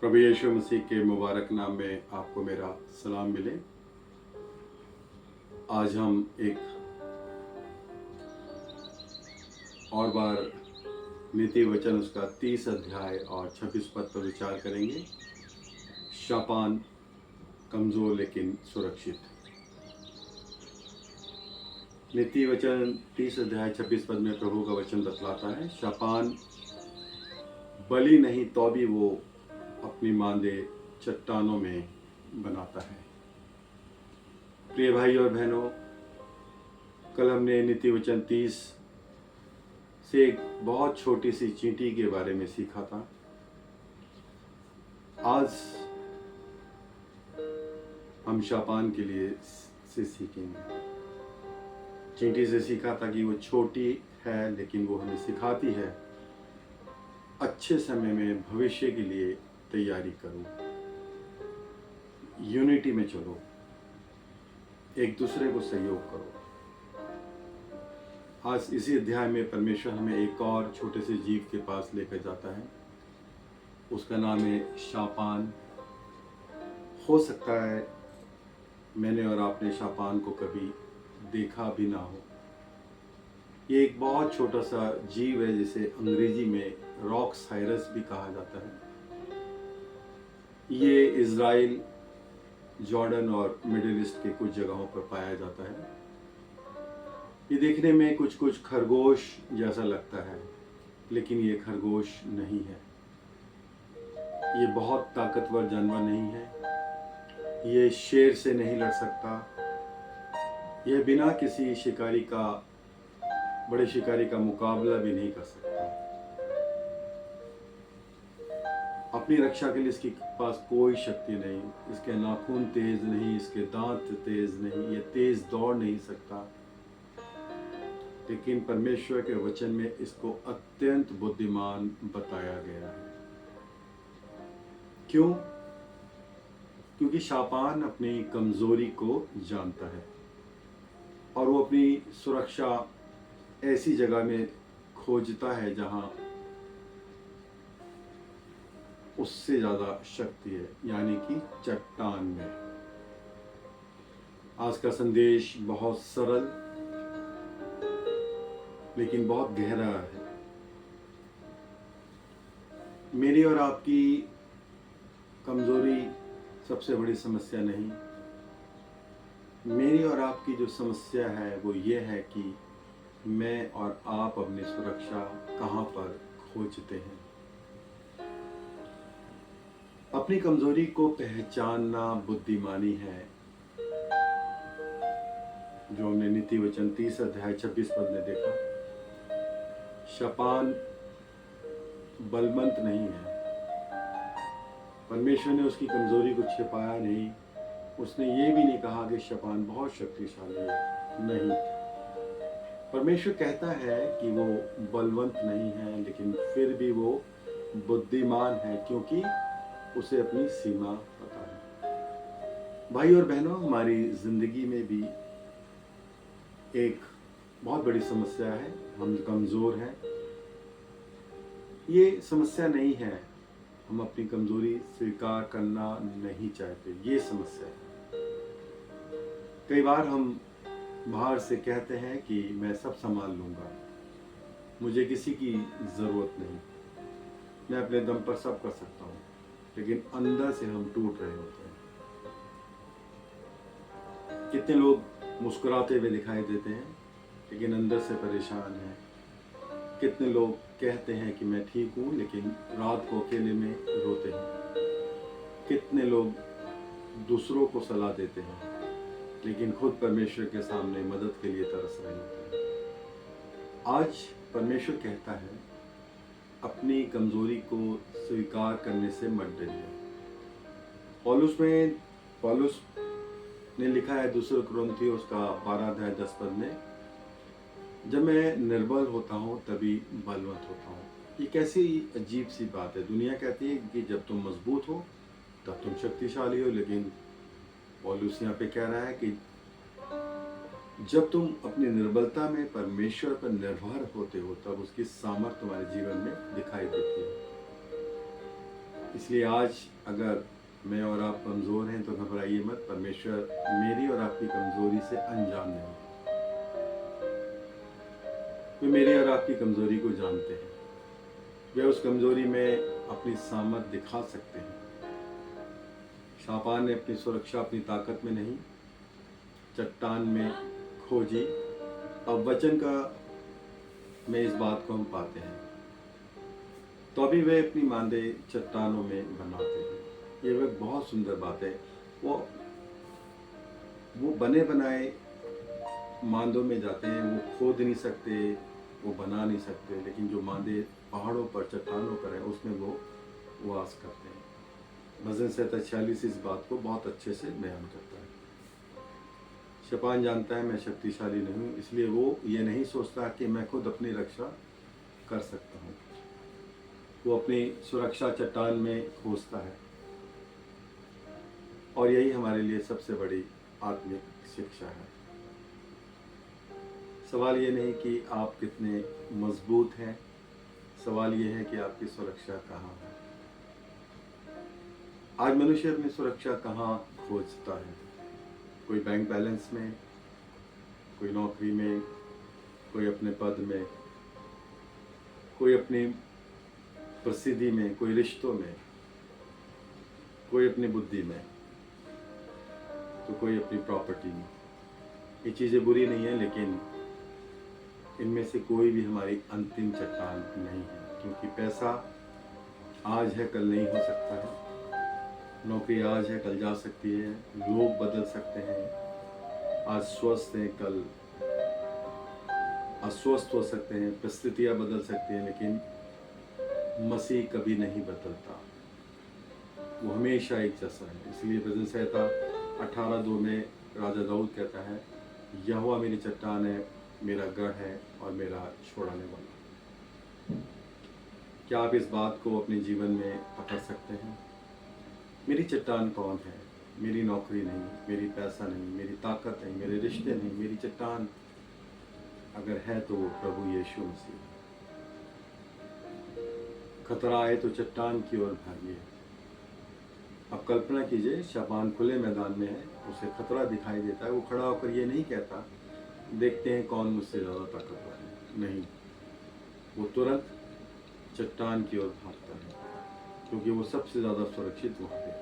प्रभु यीशु मसीह के मुबारक नाम में आपको मेरा सलाम मिले। आज हम एक और बार नीति वचन उसका 30 अध्याय और 26 पद पर विचार करेंगे। शापान कमज़ोर लेकिन सुरक्षित। नीति वचन 30 अध्याय 26 पद में प्रभु का वचन बतलाता है, शापान बलि नहीं तो भी वो अपनी मांदे चट्टानों में बनाता है। प्रिय भाई और बहनों, कल हमने नीति वचन 30 से एक बहुत छोटी सी चींटी के बारे में सीखा था। आज हम शापान के लिए से सीखेंगे। चींटी से सीखा था कि वो छोटी है लेकिन वो हमें सिखाती है अच्छे समय में भविष्य के लिए तैयारी करो, यूनिटी में चलो, एक दूसरे को सहयोग करो। आज इसी अध्याय में परमेश्वर हमें एक और छोटे से जीव के पास लेकर जाता है। उसका नाम है शापान। हो सकता है मैंने और आपने शापान को कभी देखा भी ना हो। ये एक बहुत छोटा सा जीव है जिसे अंग्रेजी में रॉक साइरस भी कहा जाता है। ये इज़राइल, जॉर्डन और मिडिल ईस्ट के कुछ जगहों पर पाया जाता है। ये देखने में कुछ कुछ खरगोश जैसा लगता है, लेकिन ये खरगोश नहीं है। ये बहुत ताकतवर जानवर नहीं है। ये शेर से नहीं लड़ सकता। यह बिना किसी बड़े शिकारी का मुकाबला भी नहीं कर सकता। अपनी रक्षा के लिए इसके पास कोई शक्ति नहीं। इसके नाखून तेज नहीं, इसके दांत तेज नहीं, ये तेज दौड़ नहीं सकता। लेकिन परमेश्वर के वचन में इसको अत्यंत बुद्धिमान बताया गया है। क्यों? क्योंकि शापान अपनी कमजोरी को जानता है और वो अपनी सुरक्षा ऐसी जगह में खोजता है जहां उससे ज्यादा शक्ति है, यानी कि चट्टान में। आज का संदेश बहुत सरल लेकिन बहुत गहरा है। मेरी और आपकी कमजोरी सबसे बड़ी समस्या नहीं। मेरी और आपकी जो समस्या है वो ये है कि मैं और आप अपनी सुरक्षा कहाँ पर खोजते हैं। अपनी कमजोरी को पहचानना बुद्धिमानी है, जो हमने नीति वचन 30 अध्याय 26 पद में देखा। शापान बलवंत नहीं है। परमेश्वर ने उसकी कमजोरी को छिपाया नहीं। उसने ये भी नहीं कहा कि शापान बहुत शक्तिशाली है। नहीं, परमेश्वर कहता है कि वो बलवंत नहीं है, लेकिन फिर भी वो बुद्धिमान है, क्योंकि उसे अपनी सीमा पता है। भाई और बहनों, हमारी जिंदगी में भी एक बहुत बड़ी समस्या है। हम कमजोर हैं। ये समस्या नहीं है, हम अपनी कमजोरी स्वीकार करना नहीं चाहते, ये समस्या है। कई बार हम बाहर से कहते हैं कि मैं सब संभाल लूंगा, मुझे किसी की जरूरत नहीं, मैं अपने दम पर सब कर सकता हूँ, लेकिन अंदर से हम टूट रहे होते हैं। कितने लोग मुस्कुराते हुए दिखाई देते हैं लेकिन अंदर से परेशान हैं। कितने लोग कहते हैं कि मैं ठीक हूँ, लेकिन रात को अकेले में रोते हैं। कितने लोग दूसरों को सलाह देते हैं, लेकिन खुद परमेश्वर के सामने मदद के लिए तरस रहे होते हैं। आज परमेश्वर कहता है, अपनी कमजोरी को स्वीकार करने से मत डरिए। पौलुस ने लिखा है दूसरे कुरिन्थियों उसका 12 अध्याय 10 पद में, जब मैं निर्बल होता हूँ तभी बलवंत होता हूँ। ये कैसी अजीब सी बात है। दुनिया कहती है कि जब तुम मजबूत हो तब तुम शक्तिशाली हो, लेकिन पौलुस यहाँ पे कह रहा है कि जब तुम अपनी निर्बलता में परमेश्वर पर निर्भर होते हो तब उसकी सामर्थ्य तुम्हारे जीवन में दिखाई देती है। इसलिए आज अगर मैं और आप कमज़ोर हैं तो घबराइए मत, परमेश्वर मेरी और आपकी कमज़ोरी से अनजान नहीं। वे मेरी और आपकी कमज़ोरी को जानते हैं। वे उस कमज़ोरी में अपनी सामर्थ दिखा सकते हैं। शापान ने अपनी सुरक्षा अपनी ताकत में नहीं, चट्टान में खोजी। अब वचन का में इस बात को हम पाते हैं, तो अभी वे अपनी मांदे चट्टानों में बनाते हैं। ये वह बहुत सुंदर बात है। वो बने बनाए मांदों में जाते हैं, वो खोद नहीं सकते, वो बना नहीं सकते, लेकिन जो मांदे पहाड़ों पर चट्टानों पर है उसमें वो वास करते हैं। भजन संहिता 46 इस बात को बहुत अच्छे से बयान करता है। शैतान जानता है मैं शक्तिशाली नहीं हूँ, इसलिए वो ये नहीं सोचता कि मैं खुद अपनी रक्षा कर सकता हूँ। वो अपनी सुरक्षा चट्टान में खोजता है, और यही हमारे लिए सबसे बड़ी आत्मिक शिक्षा है। सवाल ये नहीं कि आप कितने मजबूत हैं, सवाल ये है कि आपकी सुरक्षा कहाँ है। आज मनुष्य अपनी सुरक्षा कहाँ खोजता है? कोई बैंक बैलेंस में, कोई नौकरी में, कोई अपने पद में, कोई अपनी प्रसिद्धि में, कोई रिश्तों में, कोई अपनी बुद्धि में, तो कोई अपनी प्रॉपर्टी में। ये चीज़ें बुरी नहीं है, लेकिन इनमें से कोई भी हमारी अंतिम चट्टान नहीं है, क्योंकि पैसा आज है कल नहीं हो सकता है, नौकरी आज है कल जा सकती है, लोग बदल सकते हैं, आज स्वस्थ हैं कल अस्वस्थ हो सकते हैं, परिस्थितियाँ बदल सकती हैं, लेकिन मसीह कभी नहीं बदलता, वो हमेशा एक जैसा है। इसलिए भजन संहिता 18:2 में राजा दाऊद कहता है, यहोवा मेरी चट्टान है, मेरा गढ़ है और मेरा छुड़ाने वाला। क्या आप इस बात को अपने जीवन में पकड़ सकते हैं? मेरी चट्टान कौन है? मेरी नौकरी नहीं, मेरी पैसा नहीं, मेरी ताकत नहीं, मेरे रिश्ते नहीं। मेरी चट्टान अगर है तो वो प्रभु यीशु मसीह। खतरा आए तो चट्टान की ओर भागिए। अब कल्पना कीजिए, शैतान खुले मैदान में है, उसे खतरा दिखाई देता है, वो खड़ा होकर ये नहीं कहता देखते हैं कौन मुझसे ज़्यादा ताकतवर है। नहीं, वो तुरंत चट्टान की ओर भागता है, क्योंकि वो सबसे ज़्यादा सुरक्षित वहाँ पे।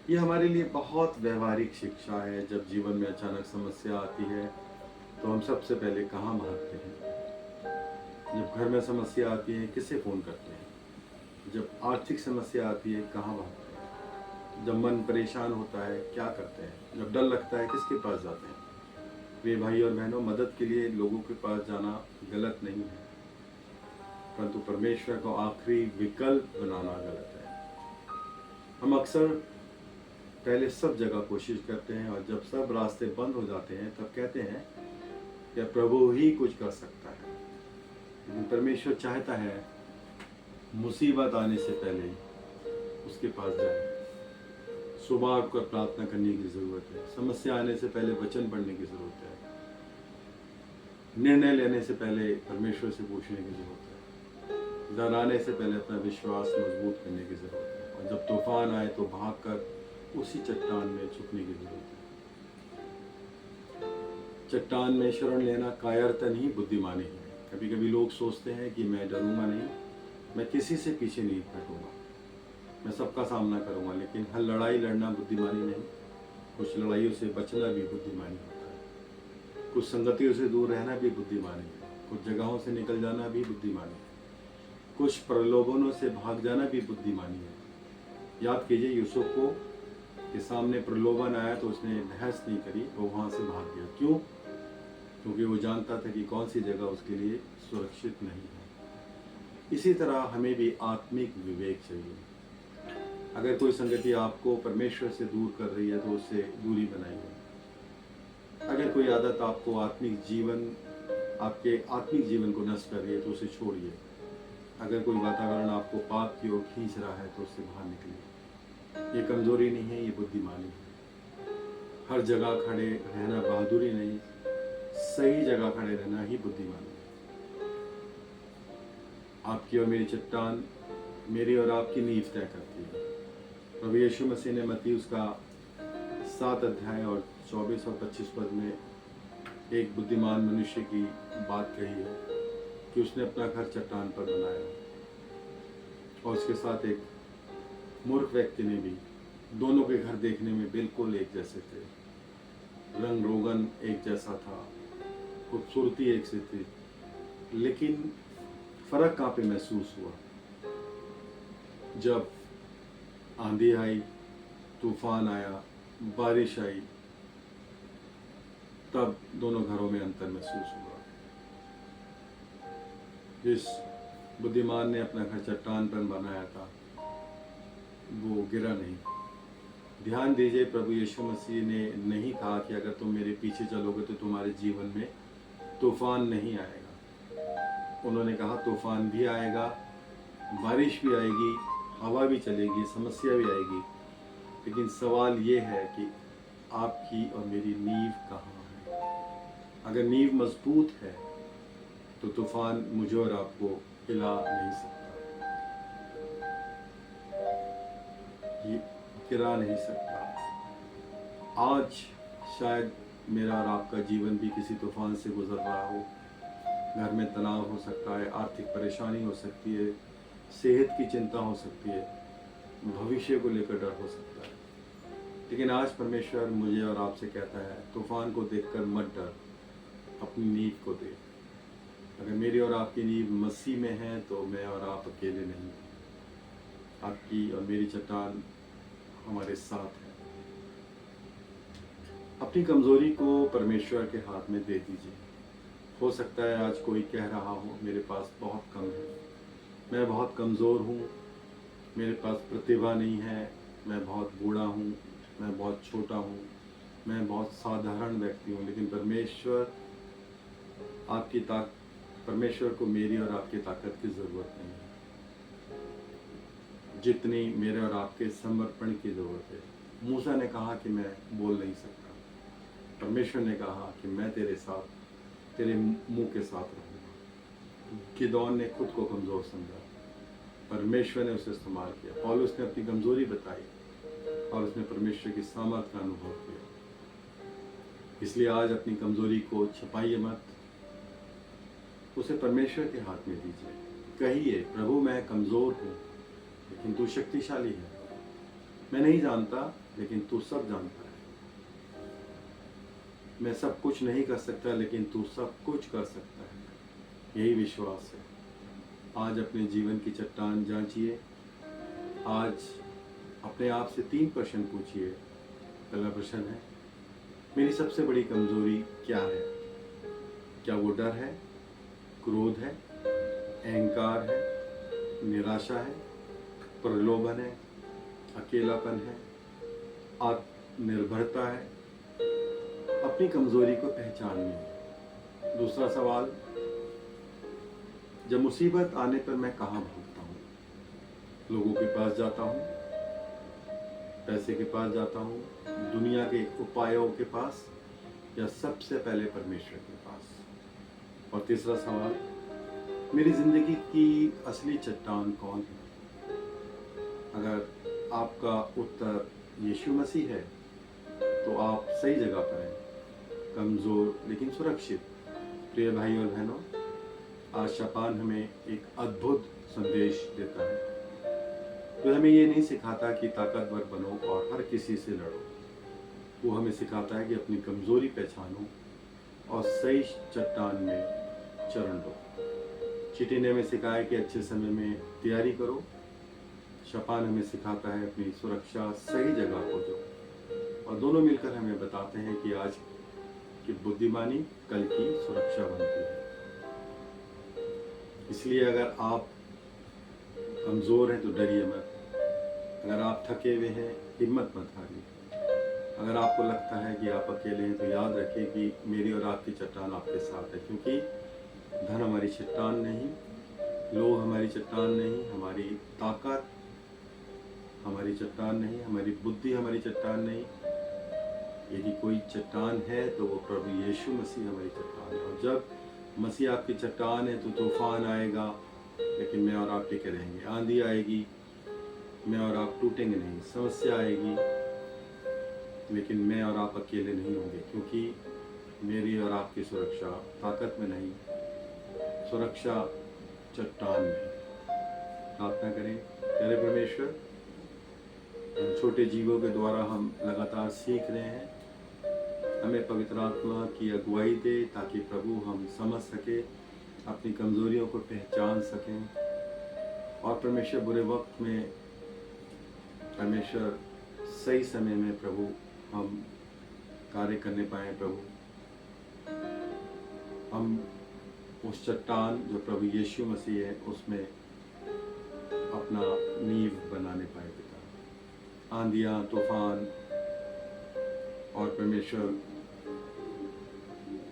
ये हमारे लिए बहुत व्यवहारिक शिक्षा है। जब जीवन में अचानक समस्या आती है तो हम सबसे पहले कहाँ भागते हैं? जब घर में समस्या आती है किसे फ़ोन करते हैं? जब आर्थिक समस्या आती है कहाँ भागते हैं? जब मन परेशान होता है क्या करते हैं? जब डर लगता है किसके पास जाते हैं? वे भाई और बहनों, मदद के लिए लोगों के पास जाना गलत नहीं है, परंतु परमेश्वर को आखिरी विकल्प बनाना गलत है। हम अक्सर पहले सब जगह कोशिश करते हैं, और जब सब रास्ते बंद हो जाते हैं तब कहते हैं कि प्रभु ही कुछ कर सकता है। लेकिन परमेश्वर चाहता है मुसीबत आने से पहले उसके पास जाए। सुबह उठकर प्रार्थना करने की ज़रूरत है, समस्या आने से पहले वचन पढ़ने की ज़रूरत है, निर्णय लेने से पहले परमेश्वर से पूछने की ज़रूरत है, डर आने से पहले अपना विश्वास मजबूत करने की ज़रूरत है, और जब तूफान आए तो भागकर उसी चट्टान में छुपने की ज़रूरत है। चट्टान में शरण लेना कायरता नहीं, बुद्धिमानी है। कभी कभी लोग सोचते हैं कि मैं डरूंगा नहीं, मैं किसी से पीछे नहीं हटूंगा, मैं सबका सामना करूंगा, लेकिन हर लड़ाई लड़ना बुद्धिमानी नहीं। कुछ लड़ाइयों से बचना भी बुद्धिमानी होता है, कुछ संगतियों से दूर रहना भी बुद्धिमानी है, कुछ जगहों से निकल जाना भी बुद्धिमानी है, कुछ प्रलोभनों से भाग जाना भी बुद्धिमानी है। याद कीजिए, यूसुफ को के सामने प्रलोभन आया तो उसने बहस नहीं करी, वो वहाँ से भाग गया। क्यों? क्योंकि वो जानता था कि कौन सी जगह उसके लिए सुरक्षित नहीं है। इसी तरह हमें भी आत्मिक विवेक चाहिए। अगर कोई संगति आपको परमेश्वर से दूर कर रही है तो उससे दूरी बनाइए। अगर कोई आदत आपको आपके आत्मिक जीवन को नष्ट कर रही है तो उसे छोड़िए। अगर कोई वातावरण आपको पाप की ओर खींच रहा है तो उससे बाहर निकलिए। ये कमजोरी नहीं है, ये बुद्धिमानी है। हर जगह खड़े रहना बहादुरी नहीं, सही जगह खड़े रहना ही बुद्धिमानी है। आपकी और मेरी चट्टान मेरी और आपकी नींव तय करती है। प्रभु यीशु मसीह ने मत्ती उसका 7 अध्याय और 24 और 25 पद में एक बुद्धिमान मनुष्य की बात कही है कि उसने अपना घर चट्टान पर बनाया और उसके साथ एक मूर्ख व्यक्ति ने भी। दोनों के घर देखने में बिल्कुल एक जैसे थे, रंग रोगन एक जैसा था, खूबसूरती एक सी थी, लेकिन फर्क कहाँ पे महसूस हुआ? जब आंधी आई, तूफान आया, बारिश आई, तब दोनों घरों में अंतर महसूस हुआ। जिस बुद्धिमान ने अपना घर चट्टान पर बनाया था वो गिरा नहीं। ध्यान दीजिए, प्रभु यीशु मसीह ने नहीं कहा कि अगर तुम मेरे पीछे चलोगे तो तुम्हारे जीवन में तूफान नहीं आएगा। उन्होंने कहा तूफान भी आएगा, बारिश भी आएगी, हवा भी चलेगी, समस्या भी आएगी, लेकिन सवाल ये है कि आपकी और मेरी नींव कहाँ है? अगर नींव मजबूत है तो तूफान मुझे और आपको हिला नहीं सकता, ये गिरा नहीं सकता। आज शायद मेरा और आपका जीवन भी किसी तूफान से गुजर रहा हो। घर में तनाव हो सकता है, आर्थिक परेशानी हो सकती है, सेहत की चिंता हो सकती है, भविष्य को लेकर डर हो सकता है। लेकिन आज परमेश्वर मुझे और आपसे कहता है तूफान को देखकर मत डर, अपनी नींव को देख। अगर मेरी और आपकी नींव मसीह में है तो मैं और आप अकेले नहीं। आपकी और मेरी चट्टान हमारे साथ है। अपनी कमजोरी को परमेश्वर के हाथ में दे दीजिए। हो सकता है आज कोई कह रहा हो मेरे पास बहुत कम है, मैं बहुत कमज़ोर हूँ, मेरे पास प्रतिभा नहीं है, मैं बहुत बूढ़ा हूँ, मैं बहुत छोटा हूँ, मैं बहुत साधारण व्यक्ति हूँ। लेकिन परमेश्वर को मेरी और आपकी ताकत की ज़रूरत नहीं है जितनी मेरे और आपके समर्पण की ज़रूरत है। मूसा ने कहा कि मैं बोल नहीं सकता, परमेश्वर ने कहा कि मैं तेरे साथ, तेरे मुंह के साथ रहूँगा। गिदोन ने खुद को कमज़ोर समझा, परमेश्वर ने उसे इस्तेमाल किया। पौलुस ने अपनी कमज़ोरी बताई और उसने परमेश्वर की सामर्थ का अनुभव किया। इसलिए आज अपनी कमज़ोरी को छिपाइए मत, उसे परमेश्वर के हाथ में दीजिए। कहिए, प्रभु मैं कमज़ोर हूँ लेकिन तू शक्तिशाली है। मैं नहीं जानता लेकिन तू सब जानता है। मैं सब कुछ नहीं कर सकता लेकिन तू सब कुछ कर सकता है। यही विश्वास है। आज अपने जीवन की चट्टान जांचिए। आज अपने आप से 3 प्रश्न पूछिए। पहला प्रश्न है, मेरी सबसे बड़ी कमज़ोरी क्या है? क्या वो डर है, क्रोध है, अहंकार है, निराशा है, प्रलोभन है, अकेलापन है, आत्मनिर्भरता है? अपनी कमज़ोरी को पहचानिए। दूसरा सवाल, जब मुसीबत आने पर मैं कहाँ भागता हूँ? लोगों के पास जाता हूँ, पैसे के पास जाता हूँ, दुनिया के उपायों के पास, या सबसे पहले परमेश्वर के पास? और तीसरा सवाल, मेरी ज़िंदगी की असली चट्टान कौन है? अगर आपका उत्तर यीशु मसीह है तो आप सही जगह पर हैं, कमज़ोर लेकिन सुरक्षित। प्रिय भाई और बहनों, आज शपान हमें एक अद्भुत संदेश देता है। तो हमें ये नहीं सिखाता कि ताकतवर बनो और हर किसी से लड़ो। वो हमें सिखाता है कि अपनी कमज़ोरी पहचानो और सही चट्टान में चरण लो। चीटी ने हमें सिखाया कि अच्छे समय में तैयारी करो। शपान हमें सिखाता है अपनी सुरक्षा सही जगह खोजो। और दोनों मिलकर हमें बताते हैं कि आज की बुद्धिमानी कल की सुरक्षा बनती है। इसलिए अगर आप कमज़ोर हैं तो डरिए मत। अगर आप थके हुए हैं, हिम्मत मत हारिए। अगर आपको लगता है कि आप अकेले हैं तो याद रखिए कि मेरी और आपकी चट्टान आपके साथ है। क्योंकि धन हमारी चट्टान नहीं, लोग हमारी चट्टान नहीं, हमारी ताकत हमारी चट्टान नहीं, हमारी बुद्धि हमारी चट्टान नहीं। यदि कोई चट्टान है तो वो प्रभु यीशु मसीह हमारी चट्टान है। और जब मसीह आपकी चट्टान है तो तूफान आएगा, लेकिन मैं और आप टिके रहेंगे। आंधी आएगी, मैं और आप टूटेंगे नहीं। समस्या आएगी, लेकिन मैं और आप अकेले नहीं होंगे, क्योंकि मेरी और आपकी सुरक्षा ताकत में नहीं, सुरक्षा चट्टान में। प्रार्थना करें। प्यारे परमेश्वर, इन छोटे जीवों के द्वारा हम लगातार सीख रहे हैं। हमें पवित्र आत्मा की अगुवाई दे, ताकि प्रभु हम समझ सके, अपनी कमज़ोरियों को पहचान सकें, और परमेश्वर बुरे वक्त में, परमेश्वर सही समय में प्रभु हम कार्य करने पाएँ। प्रभु हम उस चट्टान जो प्रभु यीशु मसीह है उसमें अपना नींव बनाने पाए पिता। आंधियाँ, तूफान और परमेश्वर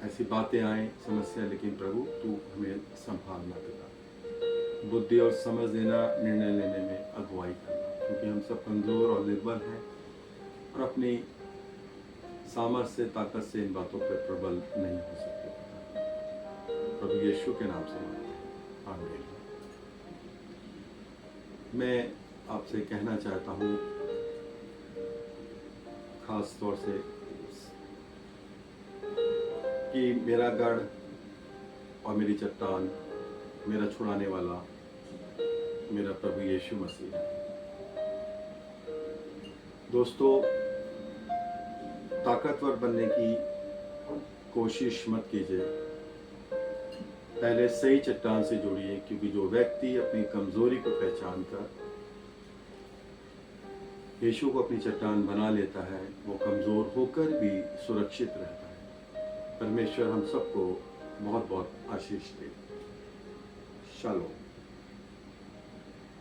ऐसी बातें आए, समस्या, लेकिन प्रभु तू हमें संभालना पिता। बुद्धि और समझ देना, निर्णय लेने में अगुवाई करना, क्योंकि हम सब कमज़ोर और निर्बल हैं और अपनी सामर्थ्य, ताकत से इन बातों पर प्रबल नहीं हो सकते पिता। प्रभु यीशु के नाम से मांगते हैं, आमीन। मैं आपसे कहना चाहता हूँ, खास तौर से, कि मेरा गढ़ और मेरी चट्टान, मेरा छुड़ाने वाला मेरा प्रभु यीशु मसीह है। दोस्तों, ताकतवर बनने की कोशिश मत कीजिए, पहले सही चट्टान से जुड़िए, क्योंकि जो व्यक्ति अपनी कमजोरी को पहचान कर यीशु को अपनी चट्टान बना लेता है, वो कमज़ोर होकर भी सुरक्षित रहता है। परमेश्वर हम सबको बहुत बहुत आशीष दे। शालोम।